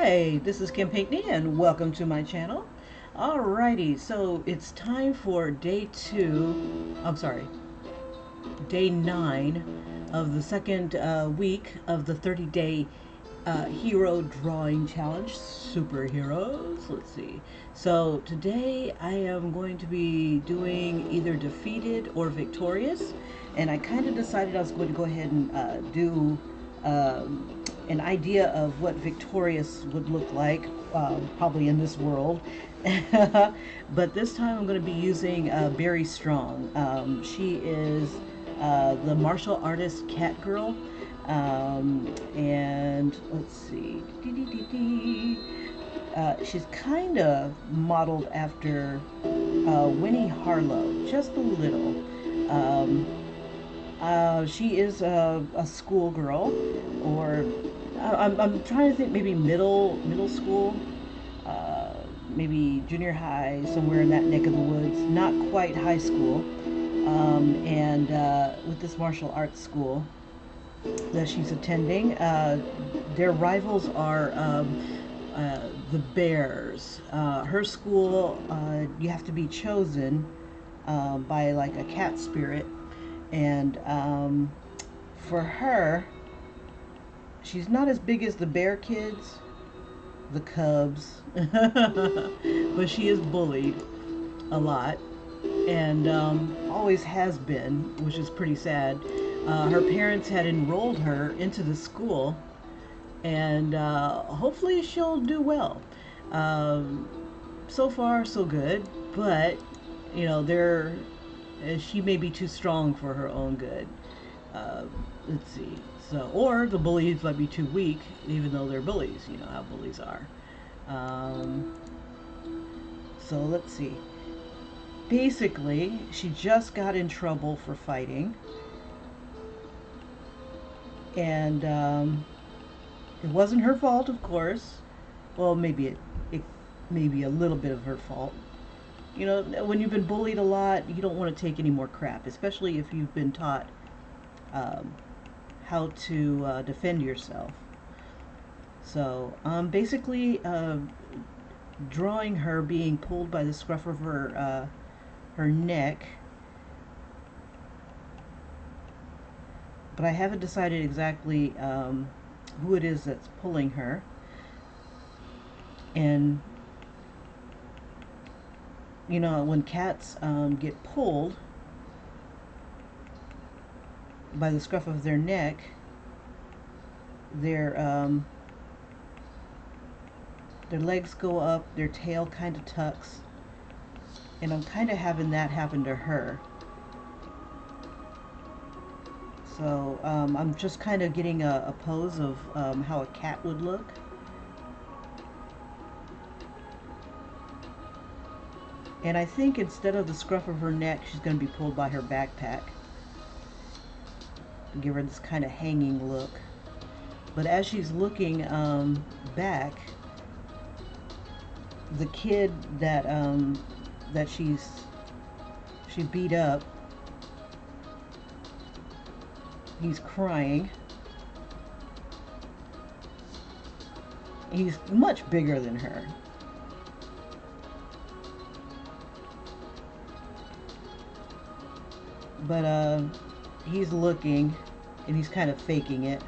Hi, this is Kim Pinkney and welcome to my channel. Alrighty, so it's time for day 9 of the second week of the 30-day hero drawing challenge, superheroes. Let's see. So today I am going to be doing either defeated or victorious, and I kind of decided I was going to go ahead and do an idea of what victorious would look like, probably in this world. But this time I'm going to be using Berry Strong. She is the martial artist cat girl. And let's see. She's kind of modeled after Winnie Harlow, just a little. She is a schoolgirl, or I'm trying to think, maybe middle school, maybe junior high, somewhere in that neck of the woods. Not quite high school. And with this martial arts school that she's attending, their rivals are the Bears. Her school, you have to be chosen by like a cat spirit. And for her, she's not as big as the Bear kids, the Cubs, but she is bullied a lot, and always has been, which is pretty sad. Her parents had enrolled her into the school, and hopefully she'll do well. So far, so good, but you know, she may be too strong for her own good. Let's see. So, or the bullies might be too weak, even though they're bullies. You know how bullies are. So let's see. Basically, she just got in trouble for fighting, and it wasn't her fault, of course. Well, maybe it may be a little bit of her fault. You know, when you've been bullied a lot, you don't want to take any more crap, especially if you've been taught how to defend yourself. So, basically, drawing her being pulled by the scruff of her neck, but I haven't decided exactly who it is that's pulling her. And you know, when cats get pulled by the scruff of their neck, their legs go up, their tail kind of tucks, and I'm kind of having that happen to her. So I'm just kind of getting a pose of how a cat would look. And I think instead of the scruff of her neck, she's going to be pulled by her backpack to give her this kind of hanging look. But as she's looking back, the kid that she beat up, he's crying. He's much bigger than her. But he's looking, and he's kind of faking it.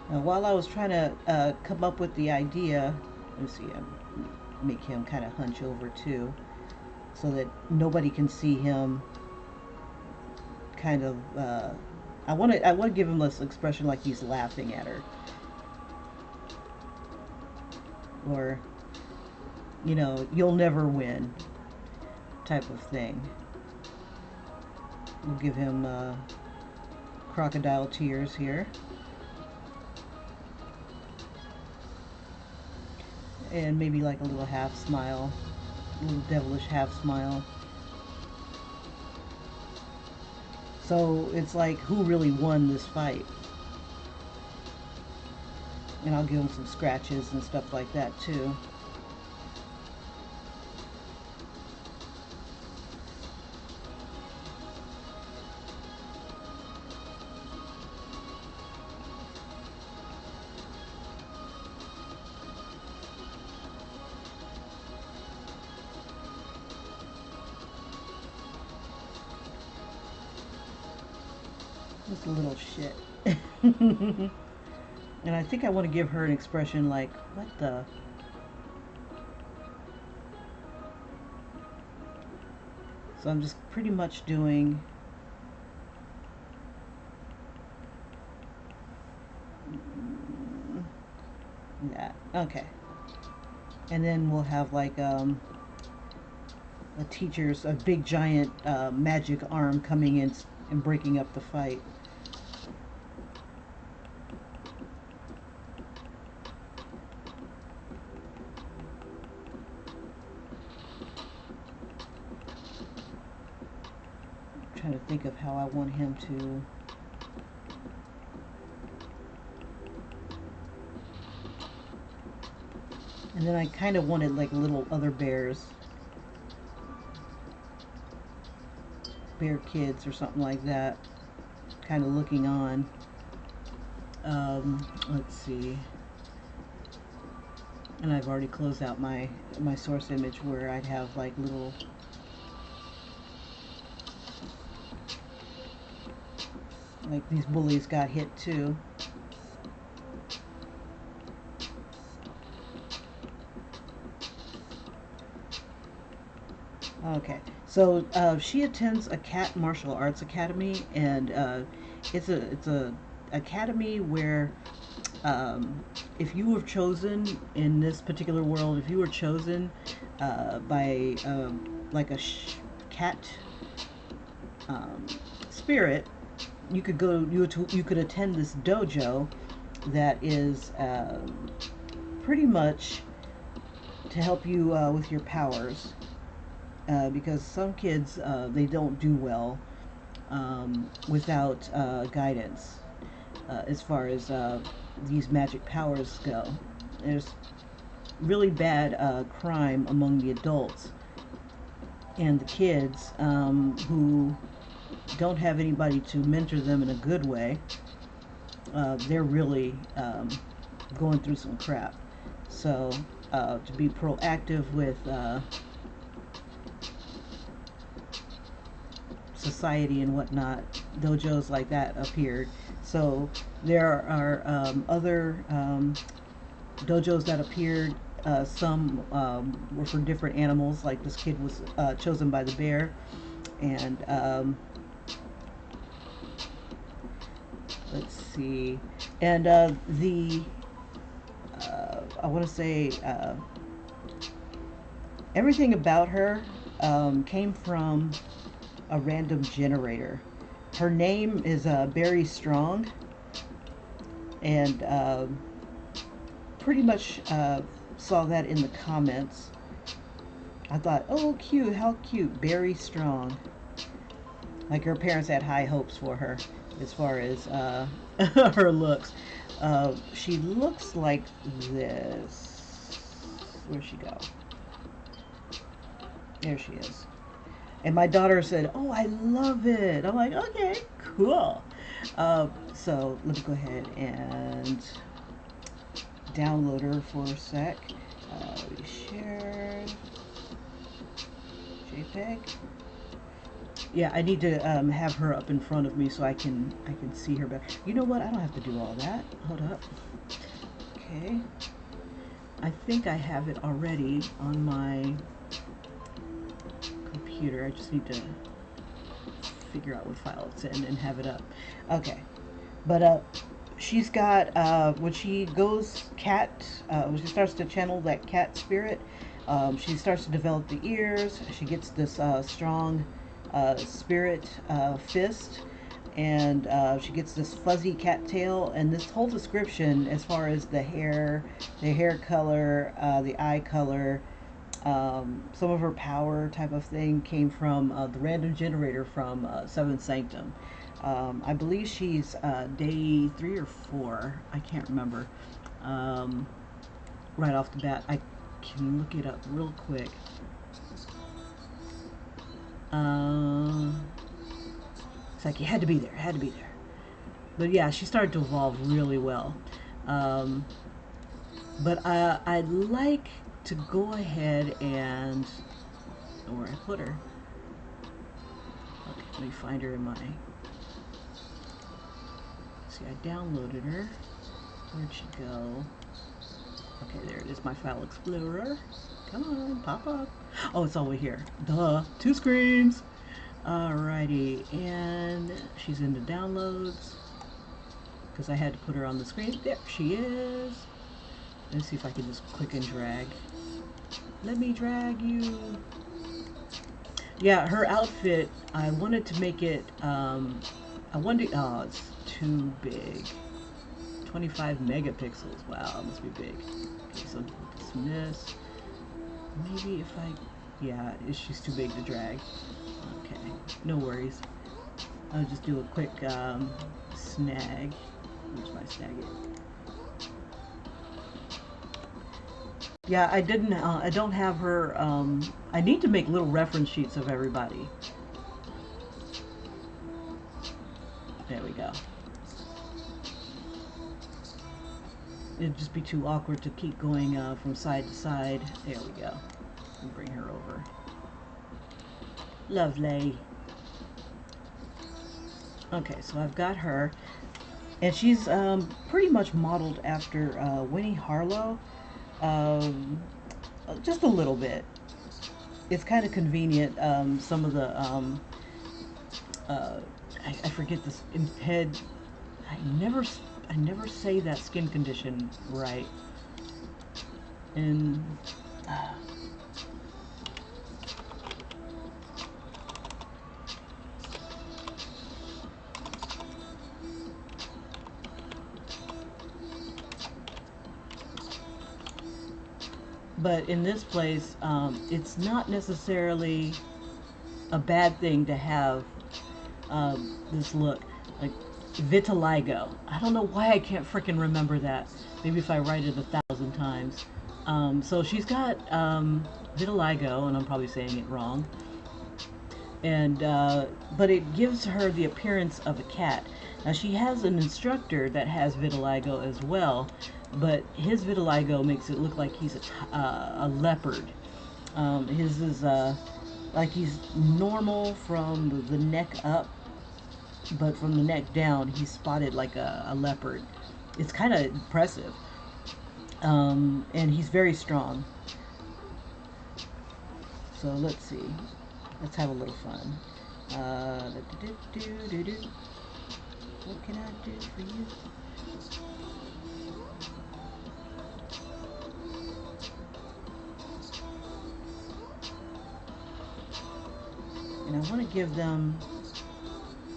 Now, while I was trying to come up with the idea, let me see, make him kind of hunch over too, so that nobody can see him. Kind of, I want to give him this expression like he's laughing at her, or, you know, you'll never win type of thing. We'll give him crocodile tears here, and maybe like a little half smile, a little devilish half smile. So it's like, who really won this fight? And I'll give him some scratches and stuff like that too. This little shit. And I think I want to give her an expression like, what the? So I'm just pretty much doing that. Okay. And then we'll have like a big giant magic arm coming in and breaking up the fight. I'm trying to think of how I want him to. And then I kind of wanted like little other bears. Bear kids or something like that. Kind of looking on. Let's see. And I've already closed out my source image where I'd have like little. Like these bullies got hit too. Okay, so she attends a cat martial arts academy, and it's a academy where if you were chosen in this particular world, if you were chosen by like a cat spirit, you could go. You could attend this dojo that is pretty much to help you with your powers. Because some kids they don't do well without guidance as far as these magic powers go. There's really bad crime among the adults, and the kids who don't have anybody to mentor them in a good way, they're really going through some crap. So to be proactive with society and whatnot, dojos like that appeared. So there are other dojos that appeared. Some were for different animals, like this kid was chosen by the bear. And let's see. And I want to say everything about her came from a random generator. Her name is Barry Strong, and pretty much saw that in the comments. I thought, oh, cute, how cute, Barry Strong. Like her parents had high hopes for her as far as her looks. She looks like this. Where'd she go? There she is. And my daughter said, oh, I love it. I'm like, okay, cool. So let me go ahead and download her for a sec. We shared JPEG. Yeah, I need to have her up in front of me so I can see her better. You know what? I don't have to do all that. Hold up. Okay. I think I have it already on my computer. I just need to figure out what file it's in and have it up. Okay. But she's got when she goes cat, when she starts to channel that cat spirit, she starts to develop the ears. She gets this strong spirit fist, and she gets this fuzzy cat tail. And this whole description, as far as the hair color, the eye color, some of her power type of thing came from the random generator from Seventh Sanctum. I believe she's day 3 or 4. I can't remember. Right off the bat, I can look it up real quick. It's like, it had to be there, it had to be there. But yeah, she started to evolve really well. But I'd like to go ahead and, where I put her. Okay, let me find her in my see, I downloaded her. Where'd she go? Okay, there it is, my file explorer. Come on, pop up. Oh, it's over here. Duh, 2 screens. Alrighty, and she's into downloads because I had to put her on the screen. There she is. Let's see if I can just click and drag. Let me drag you. Yeah, her outfit, I wanted to make it, I wanted, oh, it's too big. 25 megapixels. Wow, it must be big. Okay, so dismiss. Maybe if I, yeah, she's too big to drag. Okay, no worries. I'll just do a quick snag. Where's my snag at? Yeah, I didn't, I don't have her, I need to make little reference sheets of everybody. There we go. It'd just be too awkward to keep going from side to side. There we go. And bring her over. Lovely. Okay, so I've got her. And she's pretty much modeled after Winnie Harlow. Just a little bit. It's kind of convenient. Some of the, I forget this head. I never say that skin condition right. And but in this place, it's not necessarily a bad thing to have this look. Like vitiligo. I don't know why I can't frickin' remember that. Maybe if I write it 1,000 times. So she's got vitiligo, and I'm probably saying it wrong. And but it gives her the appearance of a cat. Now she has an instructor that has vitiligo as well, but his vitiligo makes it look like he's a leopard. His is like he's normal from the neck up, but from the neck down, he's spotted like a leopard. It's kind of impressive. And he's very strong. So let's see. Let's have a little fun. What can I do for you? And I want to give them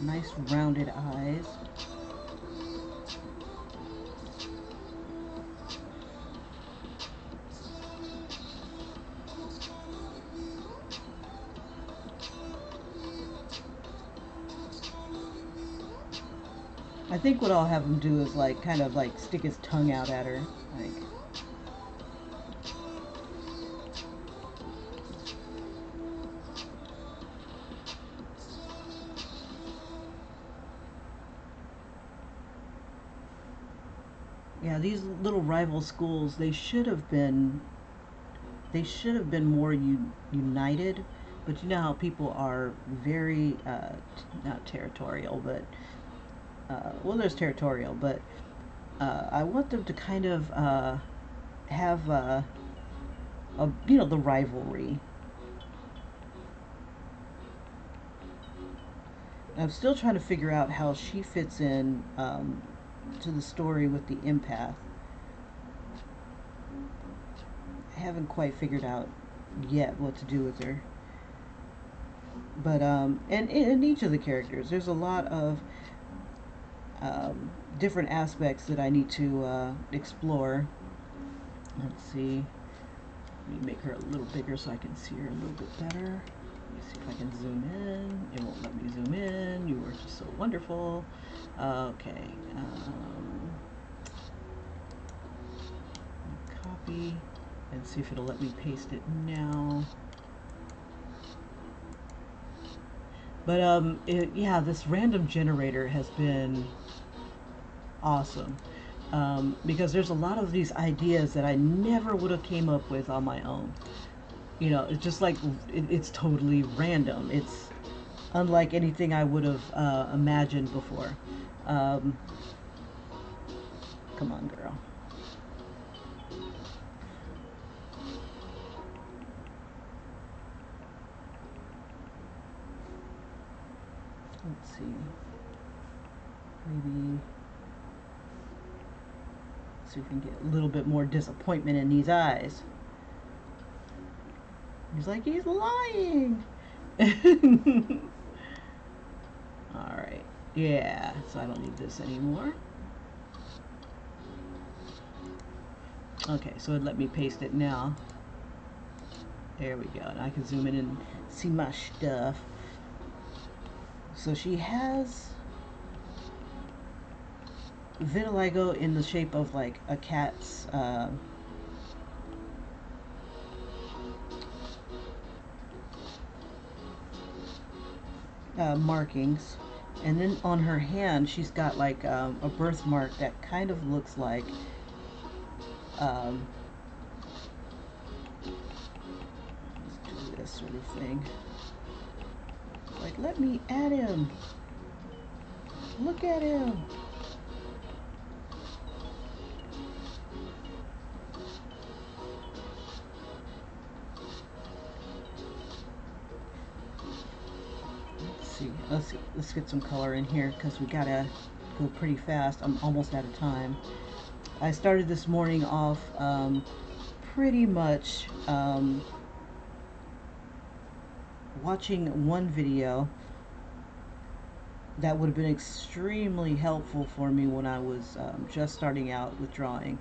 nice rounded eyes. I think what I'll have him do is like kind of like stick his tongue out at her, like. Yeah, these little rival schools, they should have been more united, but you know how people are very not territorial, but well, there's territorial, but I want them to kind of have you know, the rivalry. I'm still trying to figure out how she fits in to the story with the empath. I haven't quite figured out yet what to do with her. But and in each of the characters, there's a lot of different aspects that I need to explore. Let's see. Let me make her a little bigger so I can see her a little bit better. Let me see if I can zoom in. It won't let me zoom in. You were just so wonderful. Okay. Copy and see if it'll let me paste it now. But yeah, this random generator has been awesome. Because there's a lot of these ideas that I never would have came up with on my own. You know, it's just like it's totally random. It's unlike anything I would have imagined before. Come on, girl. Let's see. Maybe see if we can get a little bit more disappointment in these eyes. He's like, he's lying. Alright. Yeah, so I don't need this anymore. Okay, so it let me paste it now. There we go. And I can zoom in and see my stuff. So she has vitiligo in the shape of like a cat's markings, and then on her hand she's got like a birthmark that kind of looks like let's do this sort of thing. Like, let me at him. Look at him. Let's get some color in here because we gotta go pretty fast. I'm almost out of time. I started this morning off pretty much watching one video that would have been extremely helpful for me when I was just starting out with drawing,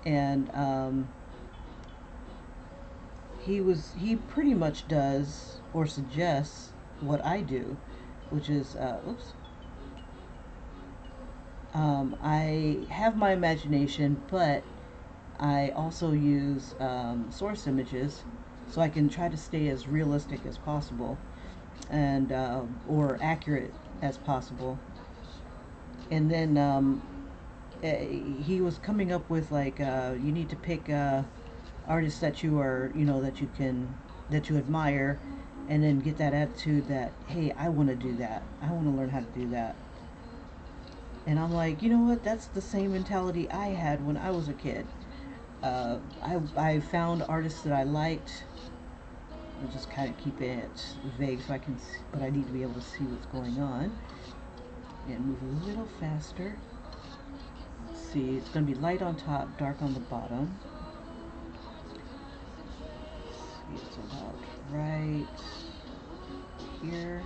and he pretty much does or suggests what I do, which is I have my imagination, but I also use source images, so I can try to stay as realistic as possible and or accurate as possible. And then he was coming up with like you need to pick artists that you are, that you admire, and then get that attitude that, hey, I want to do that. I want to learn how to do that. And I'm like, you know what? That's the same mentality I had when I was a kid. I found artists that I liked. I'm just kind of keeping it vague so I can see, but I need to be able to see what's going on. And move a little faster. Let's see, it's going to be light on top, dark on the bottom. Let's see, it's about right here.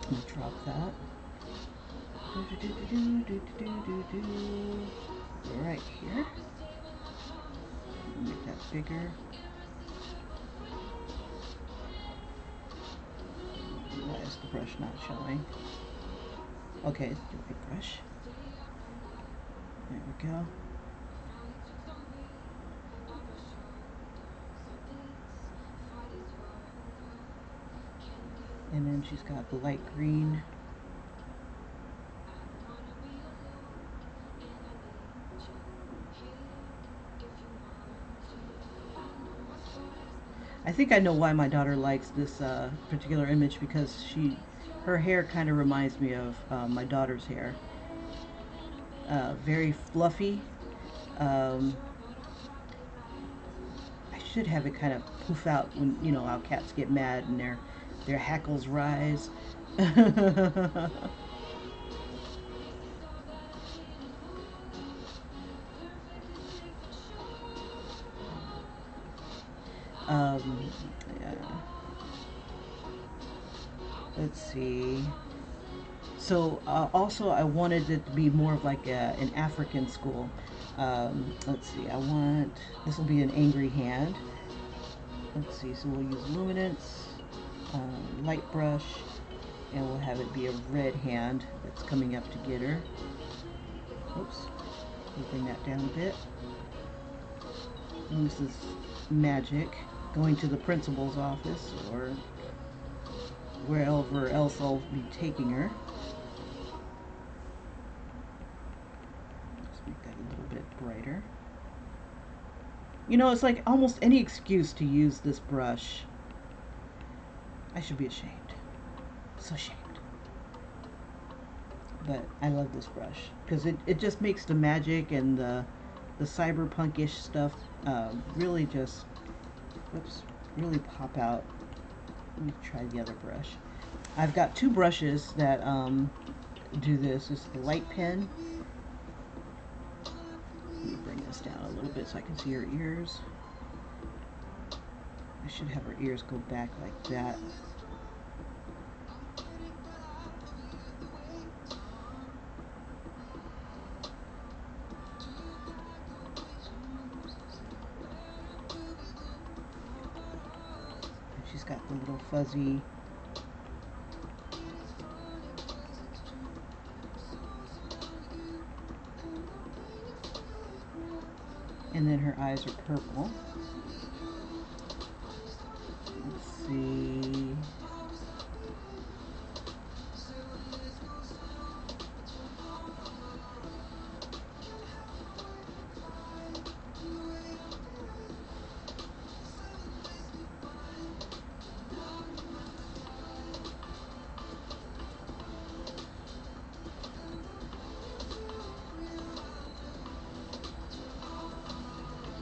Let me drop that. Right here. Make that bigger. Why is the brush not showing? Okay, it's the right brush. There we go. And then she's got the light green. I think I know why my daughter likes this particular image, because her hair kind of reminds me of my daughter's hair. Very fluffy. I should have it kind of poof out when, how cats get mad and their hackles rise. Yeah. Let's see. So also I wanted it to be more of like an African school. Let's see, this will be an angry hand. Let's see, so we'll use luminance, light brush, and we'll have it be a red hand that's coming up to get her. Oops, we'll bring that down a bit. And this is magic, going to the principal's office or wherever else I'll be taking her. Let's make that a little bit brighter. It's like almost any excuse to use this brush. I should be ashamed. So ashamed. but I love this brush because it just makes the magic and the cyberpunkish stuff really just, whoops, really pop out. Let me try the other brush. I've got two brushes that do this. This is the light pen. Let me bring this down a little bit so I can see her ears. I should have her ears go back like that. And she's got the little fuzzy and then her eyes are purple. Let's see.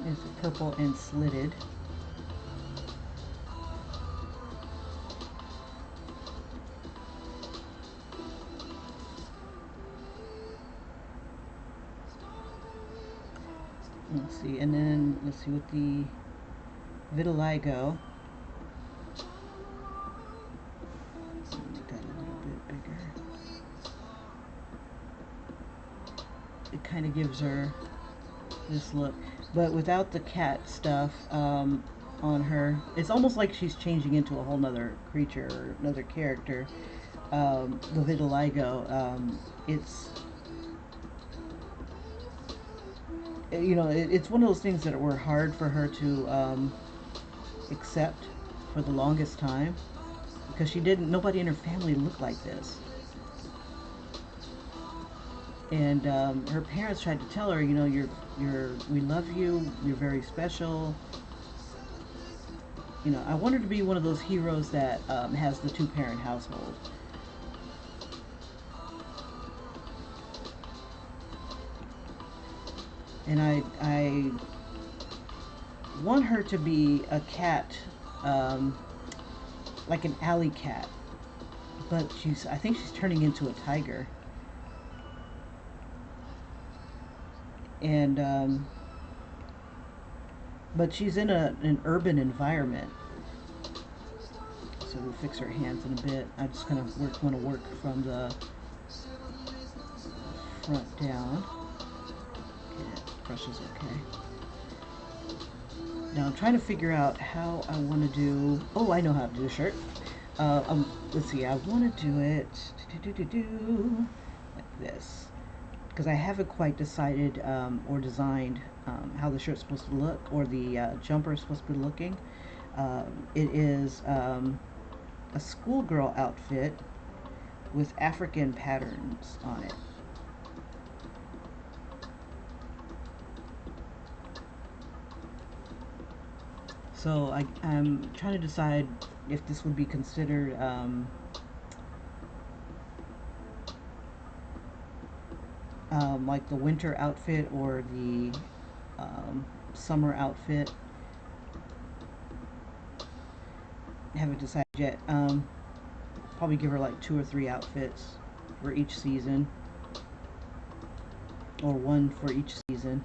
It's purple and slitted. Let's see, and then let's see with the vitiligo. Make that a little bit bigger. It kind of gives her this look, but without the cat stuff on her, it's almost like she's changing into a whole nother creature or another character. The vitiligo, it's, you know, it's one of those things that were hard for her to accept for the longest time because nobody in her family looked like this. And her parents tried to tell her, you know, we love you, you're very special. You know, I want her to be one of those heroes that has the two-parent household. And I want her to be a cat, like an alley cat, but I think she's turning into a tiger. And but she's in an urban environment. So we'll fix her hands in a bit. I'm just gonna want to work from the front down. Okay, brush is okay. Now I'm trying to figure out how I want to do. Oh, I know how to do a shirt. Let's see. I want to do it like this because I haven't quite decided or designed how the shirt's supposed to look or the jumper is supposed to be looking. It is a schoolgirl outfit with African patterns on it. So I'm trying to decide if this would be considered like the winter outfit or the summer outfit. I haven't decided yet. Probably give her like 2 or 3 outfits for each season, or one for each season.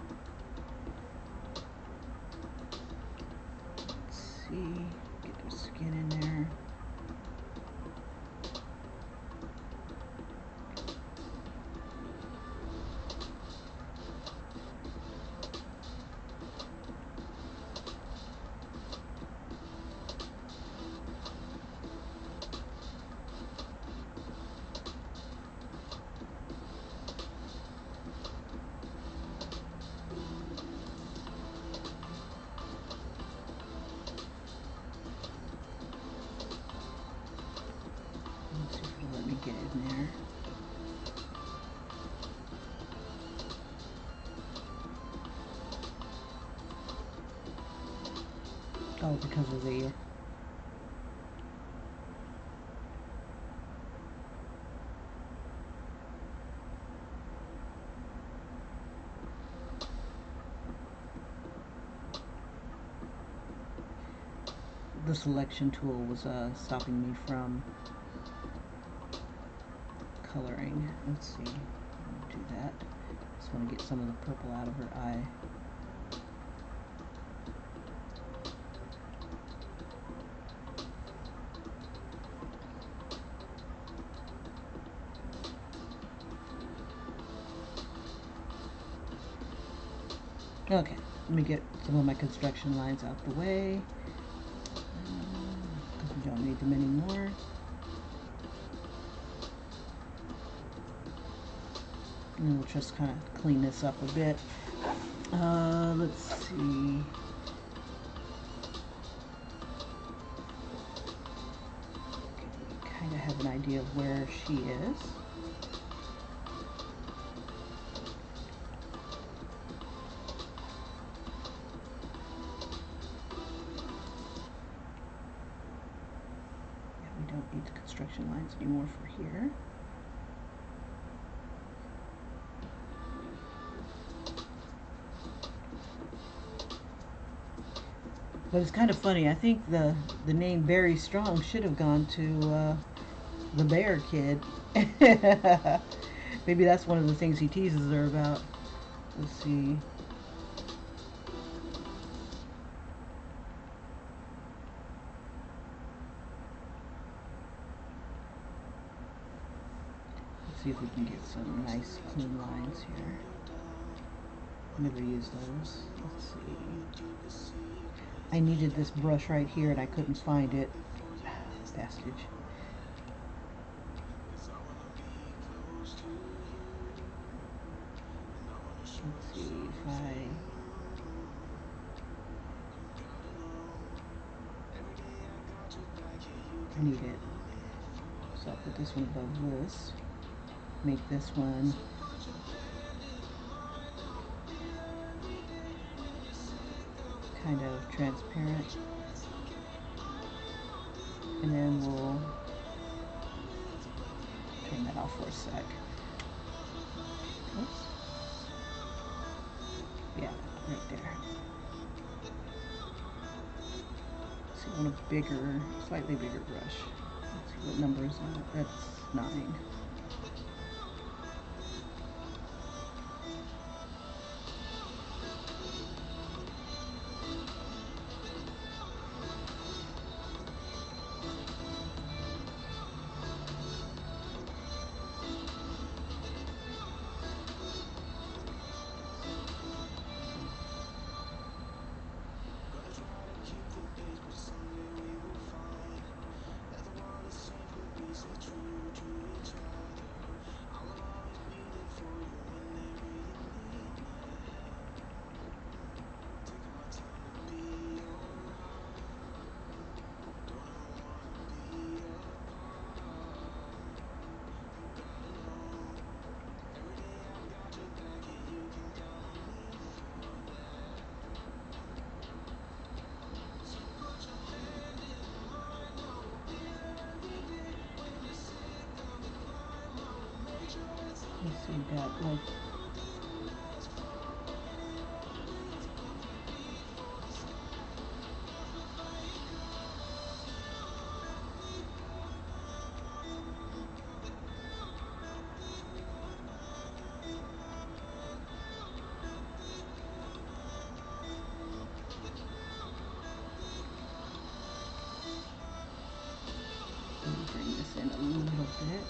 Let's see, get the skin in there. Let's see if it'll let me get in there. Oh, because of the the selection tool was stopping me from coloring. Let's see. Do that. Just want to get some of the purple out of her eye. Okay, let me get some of my construction lines out the way, because we don't need them anymore. And we'll just kind of clean this up a bit. Let's see. Okay, kind of have an idea of where she is. Need the construction lines anymore for here. But it's kind of funny. I think the name Barry Strong should have gone to the bear kid. Maybe that's one of the things he teases her about. Let's see. See if we can get some nice clean lines here. Never use those. Let's see. I needed this brush right here and I couldn't find it. Bastard. Let's see if I need it. So I'll put this one above this. Make this one kind of transparent, and then we'll turn that off for a sec. Oops. Yeah, right there. Let's see, I want a bigger, slightly bigger brush. Let's see what number is that. That's 9. Let's see, we've got like bring this in a little bit.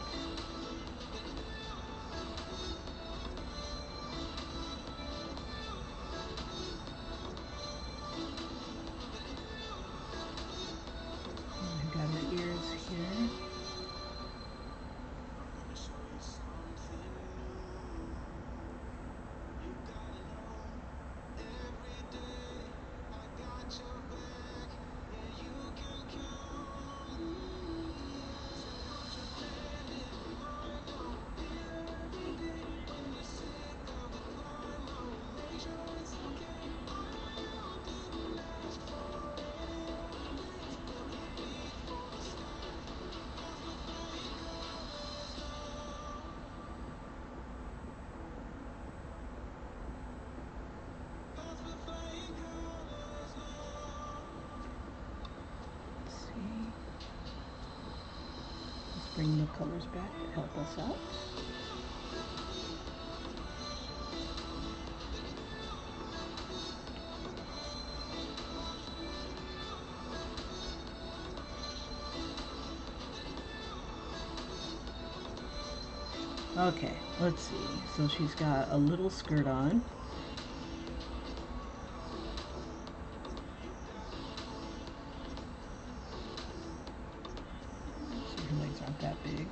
colors back to help us out. Okay, let's see. So she's got a little skirt on. So her legs aren't that big.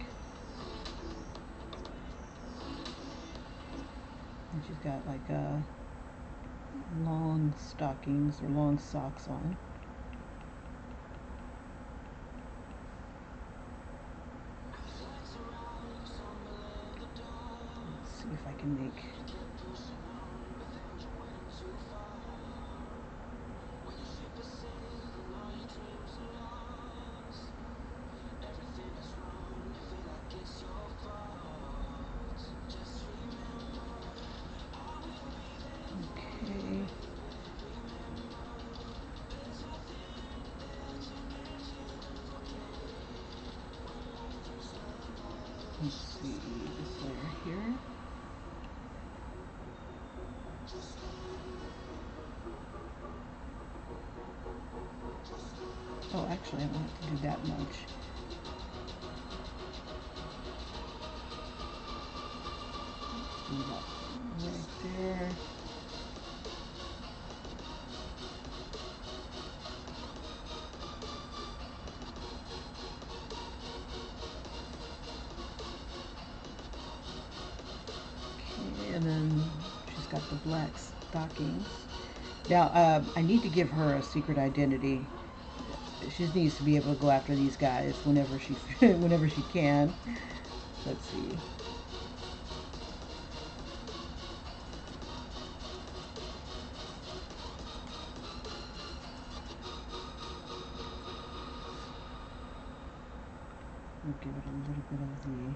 And she's got like long stockings or long socks on. Let's see if I can make okay. Let's see this layer here. Oh, actually, I don't have to do that much. Do that right there. Okay, and then she's got the black stockings. Now, I need to give her a secret identity. She needs to be able to go after these guys whenever she whenever she can. Let's see. We'll give it a little bit of the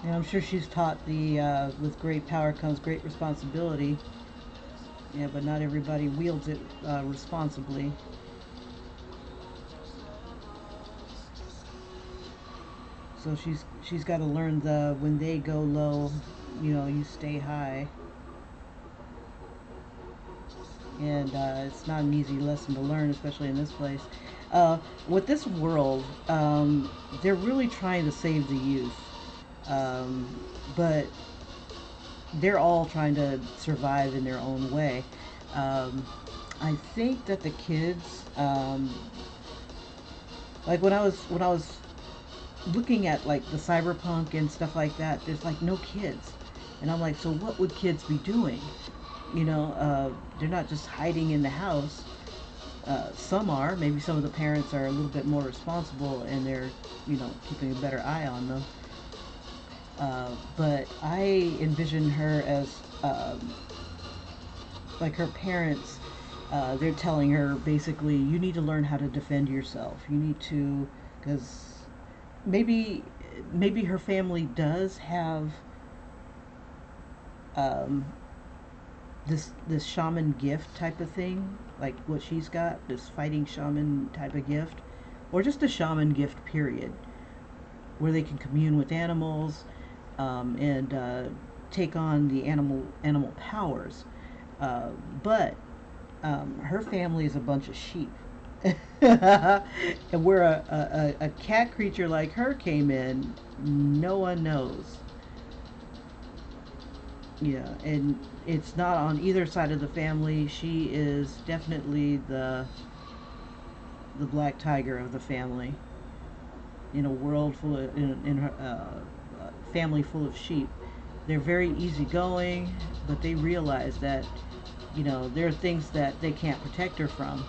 and I'm sure she's taught the with great power comes great responsibility. Yeah, but not everybody wields it responsibly. So she's got to learn the when they go low, you stay high. And it's not an easy lesson to learn, especially in this place. With this world, they're really trying to save the youth, um, but they're all trying to survive in their own way. Um, I think that the kids, like when I was looking at like the cyberpunk and stuff like that, there's like no kids, and I'm like, so what would kids be doing? They're not just hiding in the house. Some are. Maybe some of the parents are a little bit more responsible and they're, keeping a better eye on them. But I envision her as like her parents. They're telling her basically, you need to learn how to defend yourself. You need to, because maybe maybe her family does have um, this shaman gift type of thing, like what she's got, this fighting shaman type of gift, or just a shaman gift period, where they can commune with animals and take on the animal powers. Uh, but her family is a bunch of sheep. And where a cat creature like her came in, no one knows. Yeah, and it's not on either side of the family. She is definitely the black tiger of the family. In a world full of in her family full of sheep, they're very easygoing, but they realize that there are things that they can't protect her from.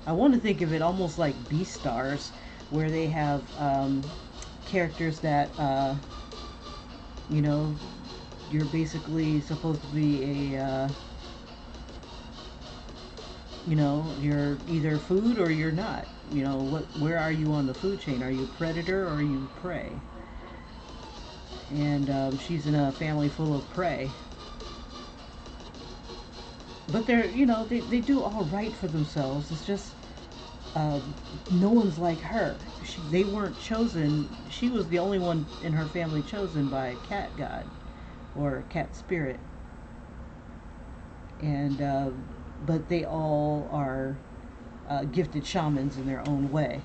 I want to think of it almost like Beastars, where they have characters that you know you're basically supposed to be You know, you're either food or you're not. You know, where are you on the food chain? Are you predator or are you prey? And she's in a family full of prey. But they're, you know, they do all right for themselves. It's just uh, no one's like her. They weren't chosen. She was the only one in her family chosen by a cat god or cat spirit. And but they all are gifted shamans in their own way.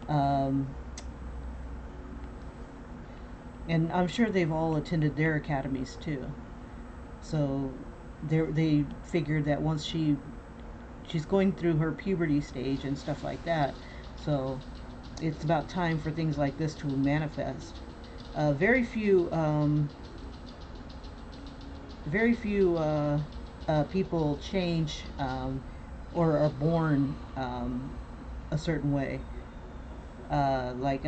Um, and I'm sure they've all attended their academies too. So they figured that once she's going through her puberty stage and stuff like that, so it's about time for things like this to manifest. Very few people change or are born a certain way. Like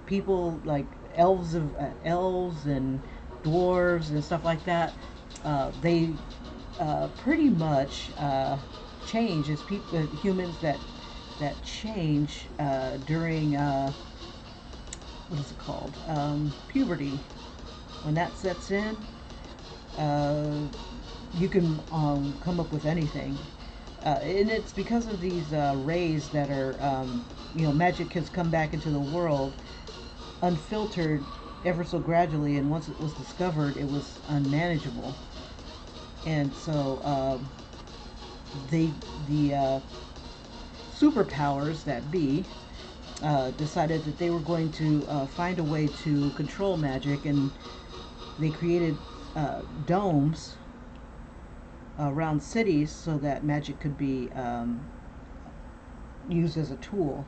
people like elves and dwarves and stuff like that. They pretty much change as people, humans that change during what is it called? Puberty. When that sets in, uh, you can come up with anything. And it's because of these rays that are, magic has come back into the world unfiltered ever so gradually, and once it was discovered, it was unmanageable. And so the superpowers that be decided that they were going to find a way to control magic, and they created domes around cities so that magic could be used as a tool.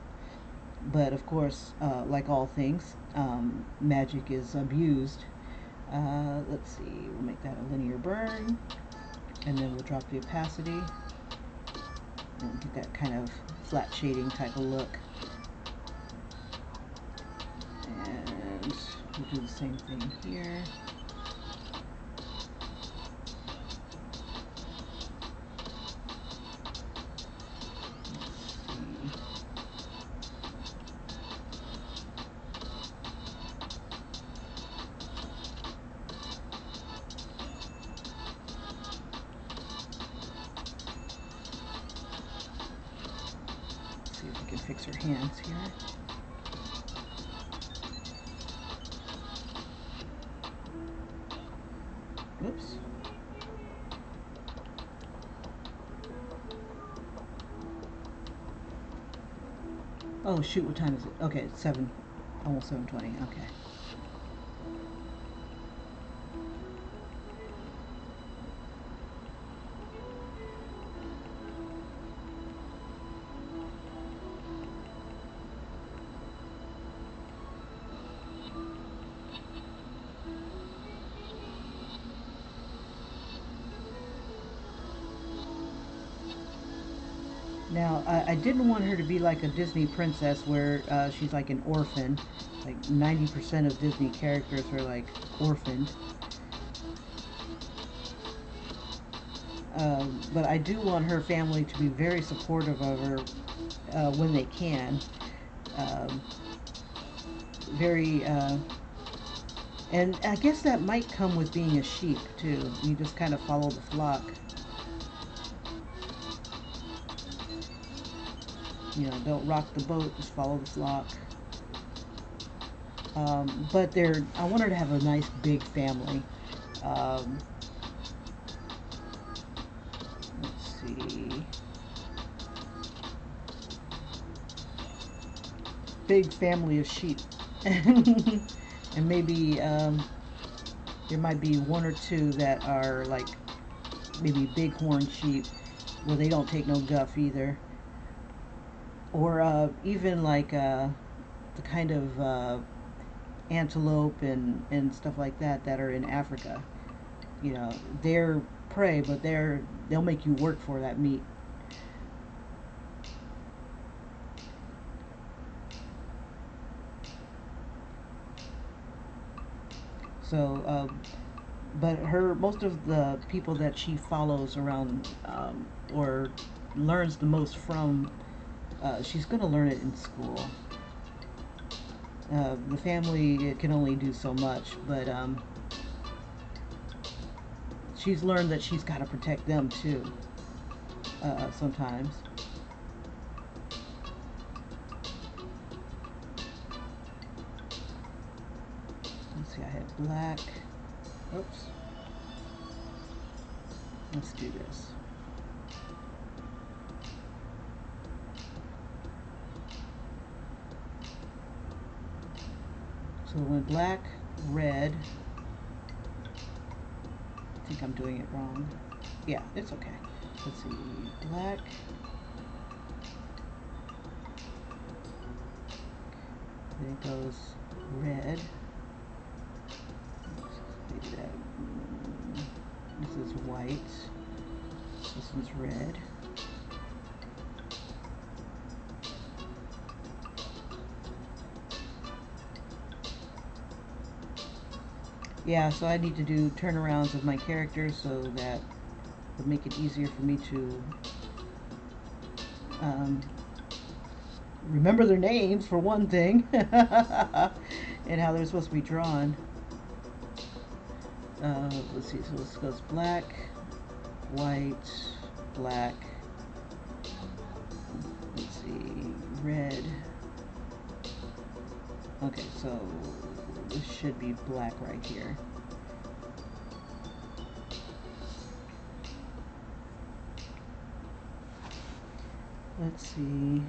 But of course, like all things, magic is abused. Let's see, we'll make that a linear burn, and then we'll drop the opacity and get that kind of flat shading type of look. And we'll do the same thing here. See if we can fix her hands here. Oops. Oh shoot, what time is it? Okay, it's 7, almost 7:20, okay. Now, I didn't want her to be like a Disney princess where she's like an orphan. Like 90% of Disney characters are like orphaned. But I do want her family to be very supportive of her when they can. Um, very, and I guess that might come with being a sheep too. You just kind of follow the flock. You know, don't rock the boat, just follow the flock. But I want her to have a nice big family. Um, let's see. Big family of sheep. And maybe there might be one or two that are like maybe bighorn sheep where they don't take no guff either. Or even like the kind of antelope and stuff like that are in Africa. You know, they're prey, but they'll make you work for that meat. So, but most of the people that she follows around, or learns the most from, she's going to learn it in school. The family can only do so much, but she's learned that she's got to protect them too, sometimes. Let's see, I have black. Oops. Let's do this. So it went black, red. I think I'm doing it wrong. Yeah, it's okay. Let's see, black. Then it goes red. Maybe that. This is white. This one's red. Yeah, so I need to do turnarounds of my characters so that would make it easier for me to remember their names, for one thing, and how they're supposed to be drawn. Let's see, so this goes black, white, black, let's see, red. Okay, so this should be black right here. Let's see.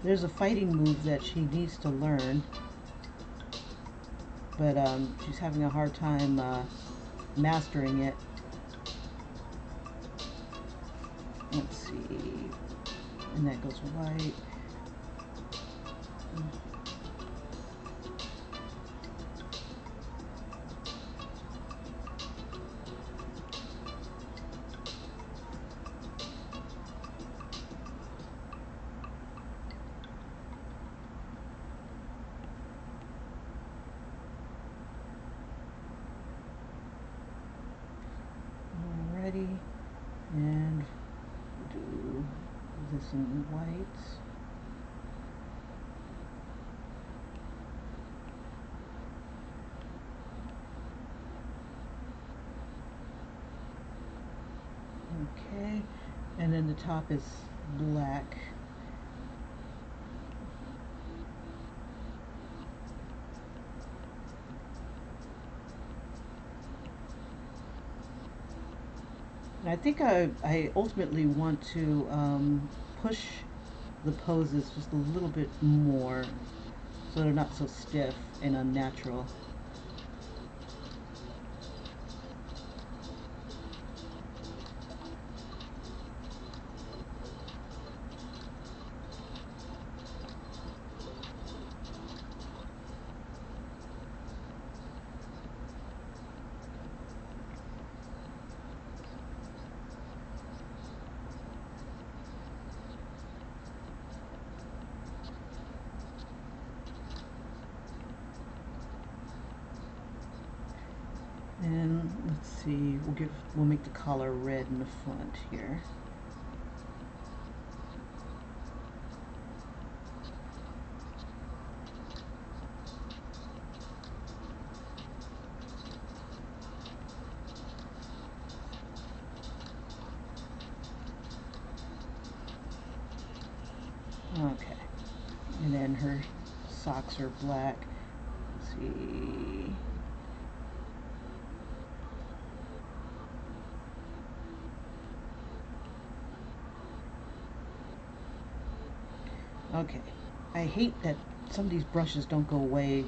There's a fighting move that she needs to learn, but she's having a hard time mastering it. Let's see, and that goes white. Alrighty, and do this in white. Okay, and then the top is black. And I think I ultimately want to push the poses just a little bit more so they're not so stiff and unnatural. And let's see, we'll make the collar red in the front here. Okay, and then her socks are black. Let's see. Okay, I hate that some of these brushes don't go away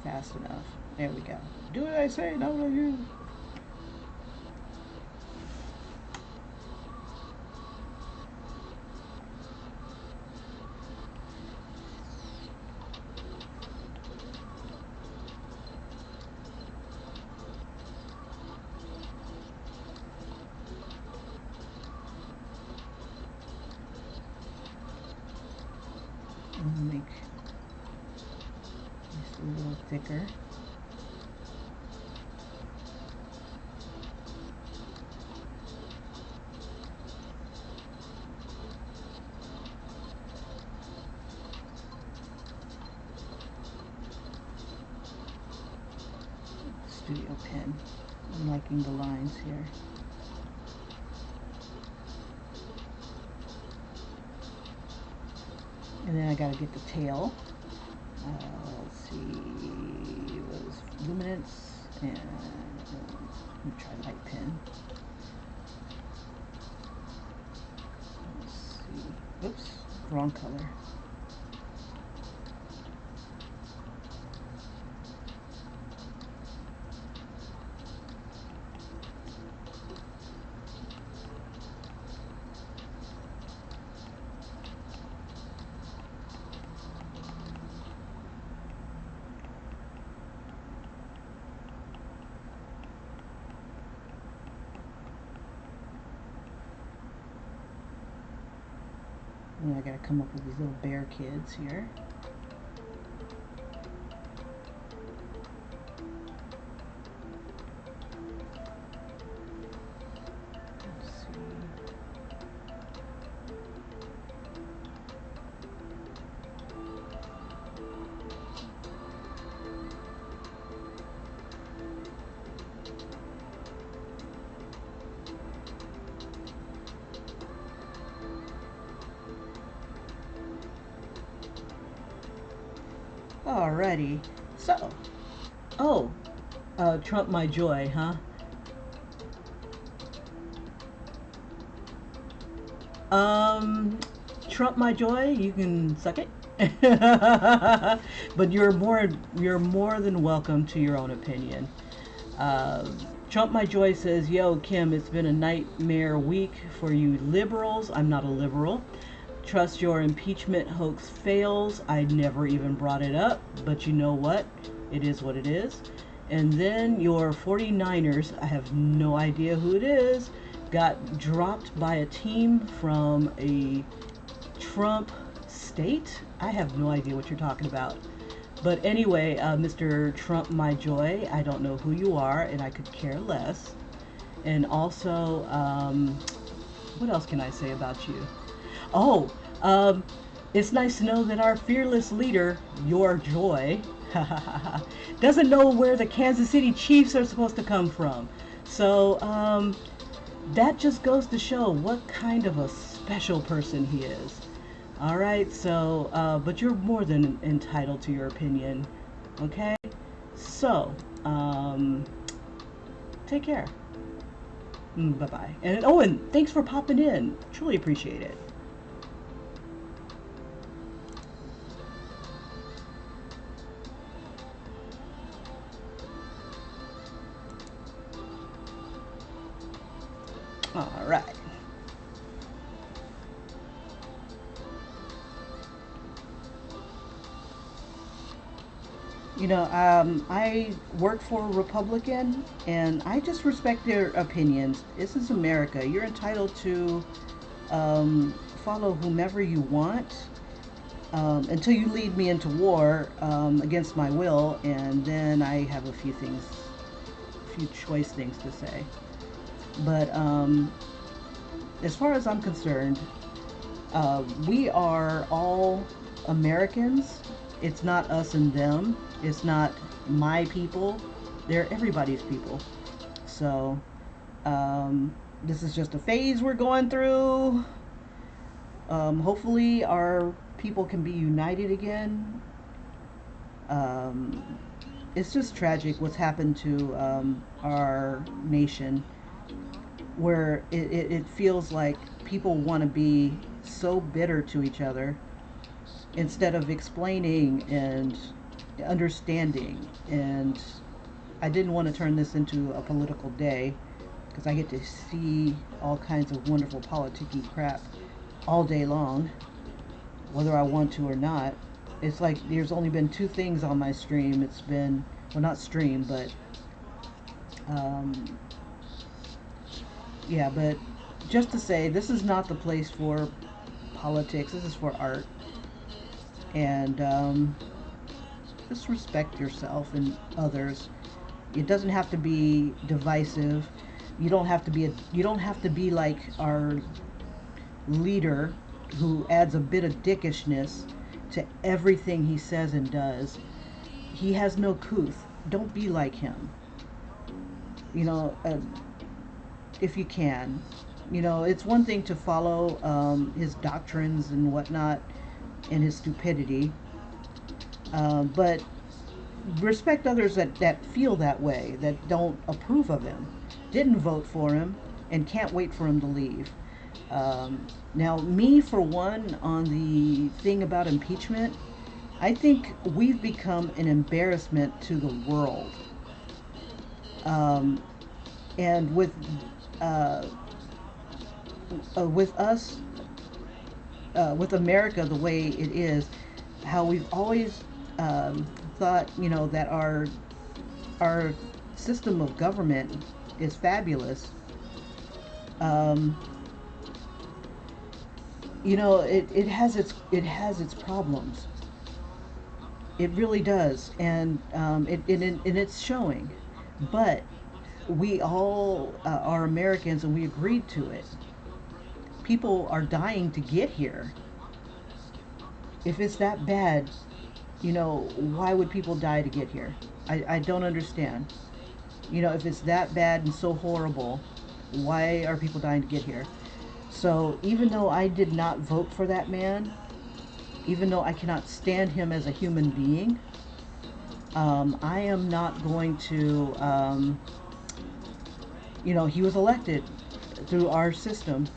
fast enough. There we go. Do what I say, not what I do. Make thicker. Studio pen. I'm liking the lines here. And then I gotta get the tail. Let's see, it was luminance, and let me try light pen. Let's see, oops, wrong color. And I gotta come up with these little bear kids here. Let's see. Alrighty, so, Trump my joy, huh? Trump my joy, you can suck it. But you're more than welcome to your own opinion. Trump my joy says, yo, Kim, it's been a nightmare week for you liberals. I'm not a liberal. Trust your impeachment hoax fails. I never even brought it up, but you know what? It is what it is. And then your 49ers, I have no idea who it is, got dropped by a team from a Trump state. I have no idea what you're talking about. But anyway, Mr. Trump my joy, I don't know who you are, and I could care less. And also, what else can I say about you? Oh, it's nice to know that our fearless leader, your joy, doesn't know where the Kansas City Chiefs are supposed to come from. So that just goes to show what kind of a special person he is. All right, so, but you're more than entitled to your opinion, okay? So, take care. Bye-bye. And thanks for popping in. Truly appreciate it. All right. You know, I work for a Republican, and I just respect their opinions. This is America. You're entitled to follow whomever you want until you lead me into war against my will, and then I have a few choice things to say. But as far as I'm concerned, we are all Americans. It's not us and them. It's not my people. They're everybody's people. So this is just a phase we're going through. Hopefully our people can be united again. It's just tragic what's happened to our nation, where it feels like people want to be so bitter to each other instead of explaining and understanding. And I didn't want to turn this into a political day, because I get to see all kinds of wonderful politicky crap all day long, whether I want to or not. It's like there's only been two things on my stream. It's been, well, not stream, but yeah, but just to say, this is not the place for politics. This is for art. And Just respect yourself and others. It doesn't have to be divisive. You don't have to be like our leader who adds a bit of dickishness to everything he says and does. He has no couth. Don't be like him. You know, if you can. You know, it's one thing to follow his doctrines and whatnot and his stupidity, but respect others that feel that way, that don't approve of him, didn't vote for him, and can't wait for him to leave. Now, me, for one, on the thing about impeachment, I think we've become an embarrassment to the world. Um, and uh, with us, with America the way it is, how we've always thought, you know, that our system of government is fabulous. Um, you know, it has its problems. It really does, and and it's showing. But we all are Americans, and we agreed to it. People are dying to get here. If it's that bad, you know, why would people die to get here? I don't understand. You know, if it's that bad and so horrible, why are people dying to get here? So even though I did not vote for that man, even though I cannot stand him as a human being, I am not going to, you know, he was elected through our system,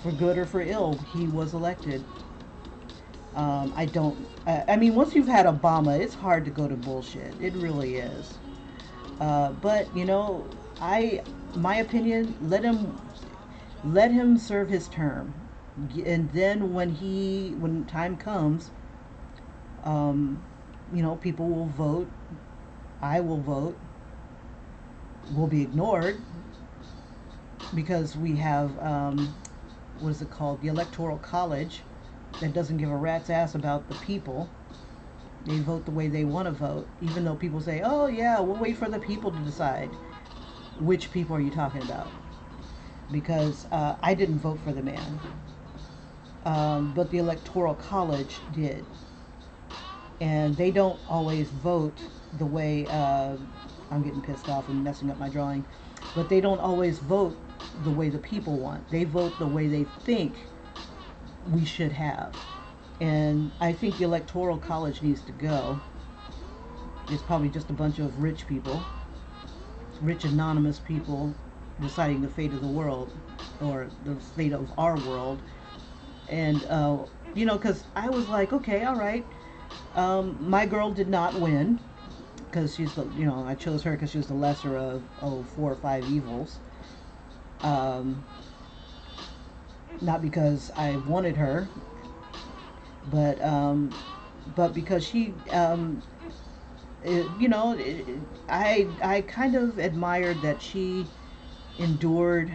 for good or for ill. He was elected. I don't, I mean, once you've had Obama, it's hard to go to bullshit. It really is. But, you know, my opinion, let him serve his term. And then when time comes, um, you know, people will vote. I will vote. Will be ignored because we have, what is it called? The Electoral College that doesn't give a rat's ass about the people. They vote the way they want to vote, even though people say, oh, yeah, we'll wait for the people to decide. Which people are you talking about? Because I didn't vote for the man, but the Electoral College did. And they don't always vote the way, I'm getting pissed off and messing up my drawing, but they don't always vote the way the people want. They vote the way they think we should have. And I think the Electoral College needs to go. It's probably just a bunch of rich people, rich anonymous people deciding the fate of the world, or the fate of our world. And, you know, because I was like, okay, all right. My girl did not win because she's the, you know, I chose her because she was the lesser of, 4 or 5 evils. Um, Not because I wanted her, but because she, you know, I kind of admired that she endured,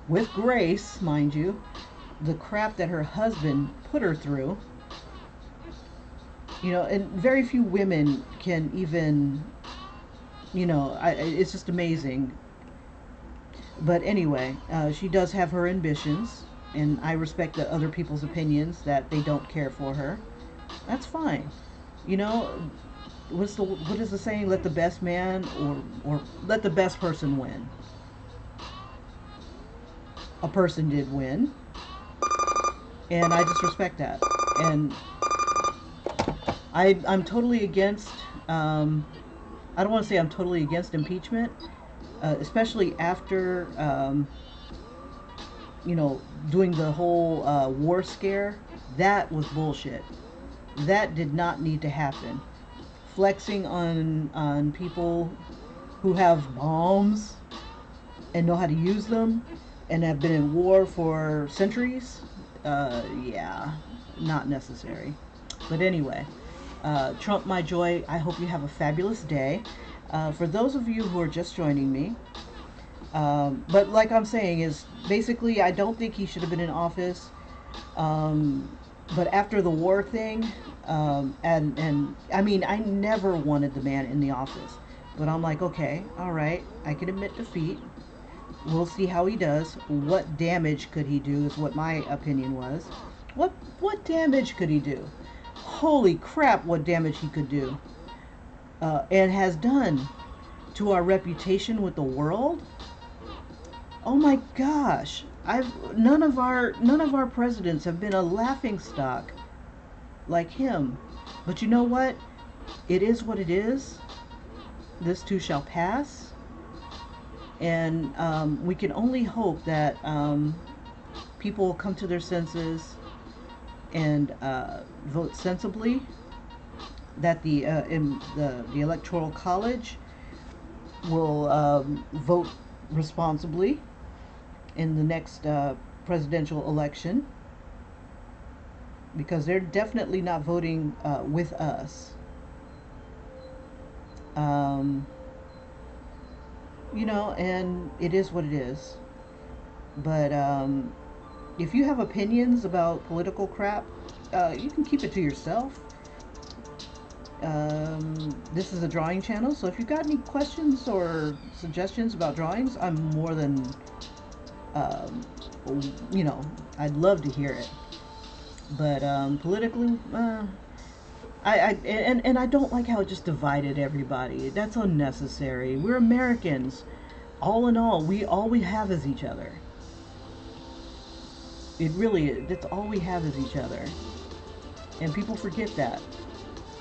with grace, mind you, the crap that her husband put her through. You know, and very few women can even, you know, it's just amazing. But anyway, she does have her ambitions, and I respect the other people's opinions that they don't care for her. That's fine. You know, what is the saying? Let the best man, or let the best person win. A person did win, and I just respect that. And I'm totally against. I don't want to say I'm totally against impeachment, especially after, you know, doing the whole war scare. That was bullshit. That did not need to happen. Flexing on people who have bombs and know how to use them and have been in war for centuries. Yeah, not necessary. But anyway, Trump, my joy, I hope you have a fabulous day. For those of you who are just joining me, but like I'm saying, is basically I don't think he should have been in office. Um, But after the war thing, and I mean, I never wanted the man in the office, but I'm like, okay, all right, I can admit defeat. We'll see how he does. What damage could he do? Is what my opinion was. What damage could he do? Holy crap! What damage he could do, and has done to our reputation with the world. Oh my gosh! None of our presidents have been a laughing stock like him. But you know what? It is what it is. This too shall pass. And we can only hope that people will come to their senses and vote sensibly. That the electoral college will vote responsibly in the next presidential election, because they're definitely not voting with us. Um, and it is what it is. But if you have opinions about political crap, you can keep it to yourself. This is a drawing channel, so if you've got any questions or suggestions about drawings, I'm more than, um, I'd love to hear it. But politically, and I don't like how it just divided everybody. That's unnecessary. We're Americans. All in all we have is each other. It really is. That's all we have is each other. And people forget that.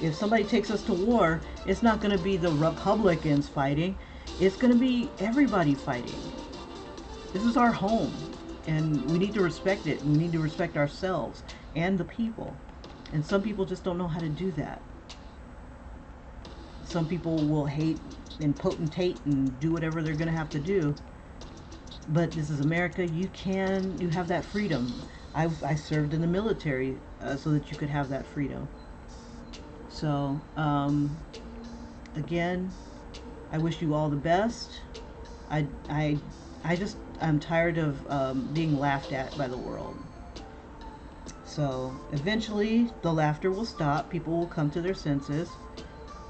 If somebody takes us to war, it's not going to be the Republicans fighting. It's going to be everybody fighting. This is our home, and we need to respect it. We need to respect ourselves and the people. And some people just don't know how to do that. Some people will hate and potentate and do whatever they're going to have to do. But this is America. You have that freedom. I served in the military so that you could have that freedom. So, again, I wish you all the best. I, I, I'm tired of being laughed at by the world. So, eventually, the laughter will stop. People will come to their senses,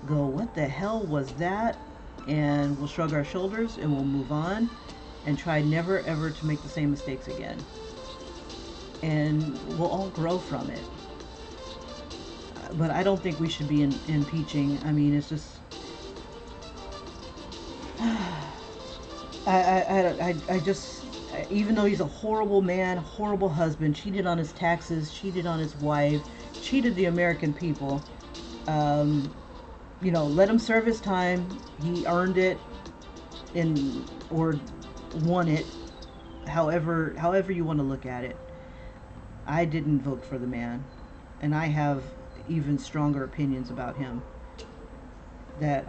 go, what the hell was that? And we'll shrug our shoulders and we'll move on and try never ever to make the same mistakes again. And we'll all grow from it. But I don't think we should be impeaching. I mean, it's just... I just... Even though he's a horrible man, horrible husband, cheated on his taxes, cheated on his wife, cheated the American people, let him serve his time. He earned it, or won it, however you want to look at it. I didn't vote for the man, and I have even stronger opinions about him. That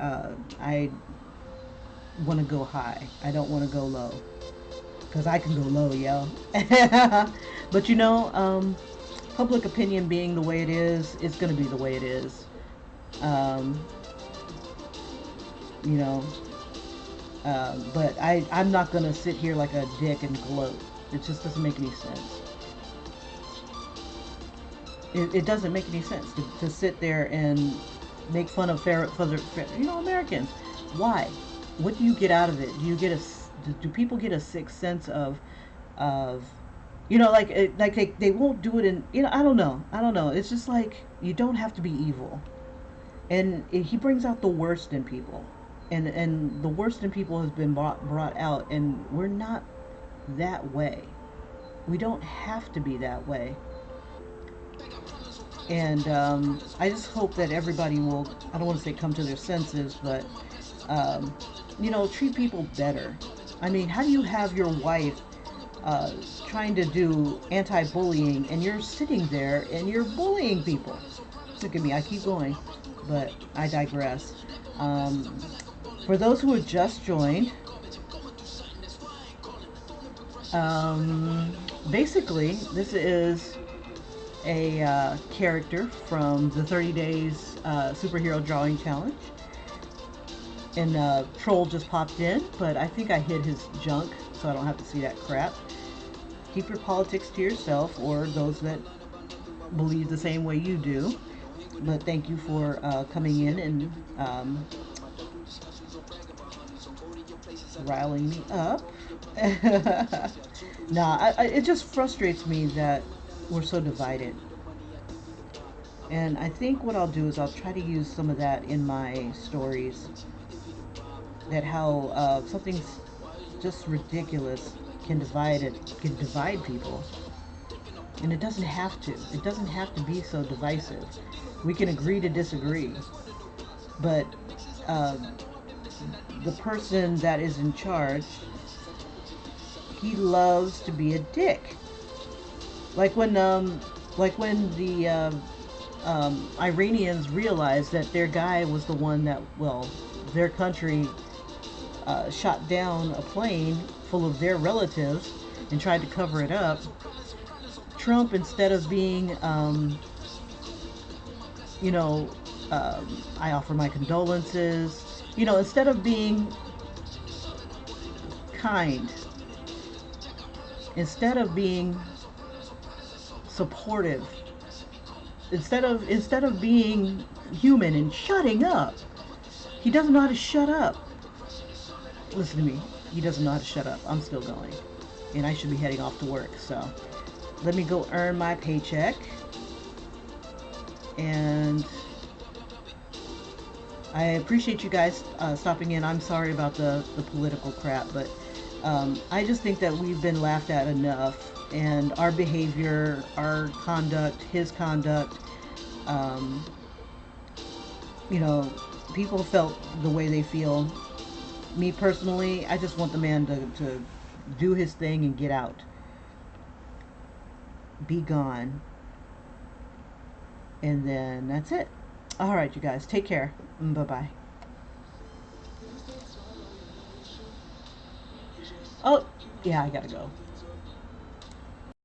I want to go high. I don't want to go low, because I can go low, yo. But public opinion being the way it is, it's going to be the way it is. But I'm not going to sit here like a dick and gloat. It just doesn't make any sense. It doesn't make any sense to sit there and make fun of Americans. Why? What do you get out of it? Do people get a sixth sense of like they won't do it in, I don't know. It's just like, you don't have to be evil. And he brings out the worst in people. And the worst in people has been brought out, and we're not that way. We don't have to be that way. And I just hope that everybody will, I don't want to say come to their senses, but, treat people better. I mean, how do you have your wife trying to do anti-bullying, and you're sitting there and you're bullying people? Look at me, I keep going, but I digress. For those who have just joined, basically, this is a character from the 30 Days Superhero Drawing Challenge. And Troll just popped in, but I think I hid his junk, so I don't have to see that crap. Keep your politics to yourself, or those that believe the same way you do. But thank you for coming in and riling me up. Nah, it just frustrates me that we're so divided. And I think what I'll do is I'll try to use some of that in my stories. That how something just ridiculous can divide people, and it doesn't have to. It doesn't have to be so divisive. We can agree to disagree, but um, the person that is in charge, he loves to be a dick. Like when the Iranians realized that their guy was the one that, well, their country shot down a plane full of their relatives and tried to cover it up. Trump, instead of being, you know, I offer my condolences, instead of being kind, instead of being supportive, instead of being human and shutting up, he doesn't know how to shut up. Listen to me. He doesn't know how to shut up. I'm still going. And I should be heading off to work. So let me go earn my paycheck. And I appreciate you guys stopping in. I'm sorry about the political crap, but I just think that we've been laughed at enough. And our behavior, our conduct, his conduct, um, people felt the way they feel. Me personally, I just want the man to do his thing and get out. Be gone. And then that's it. All right, you guys. Take care. Bye-bye. Oh, yeah, I gotta go.